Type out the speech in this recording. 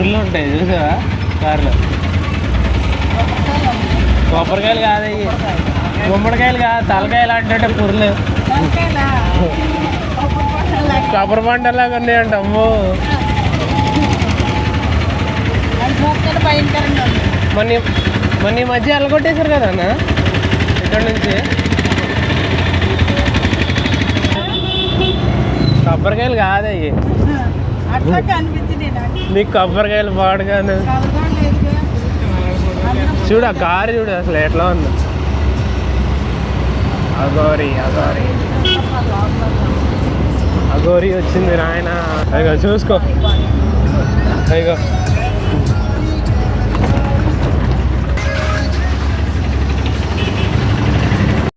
పుల్లు ఉంటాయి చూసావా కార్లో. కొబ్బరికాయలు కాదయ్యి, గుమ్మడికాయలు కాదు, తలకాయలు అంటే పుర్లు. కొబ్బరి పంటలాగా ఉన్నాయంట. అమ్మో మొన్న ఈ మధ్య ఎల్లగొట్టేశారు కదా అన్న ఇక్కడ నుంచి. కొబ్బరికాయలు కాదయ్యి, నీకు కొబ్బరికాయలు పాడుగాను. చూడు ఆ కారు చూడు అసలు ఎట్లా ఉంది. అగోరి అగోరి అగోరి వచ్చింది నాయన. అయ్యో చూసుకో, అయ్యో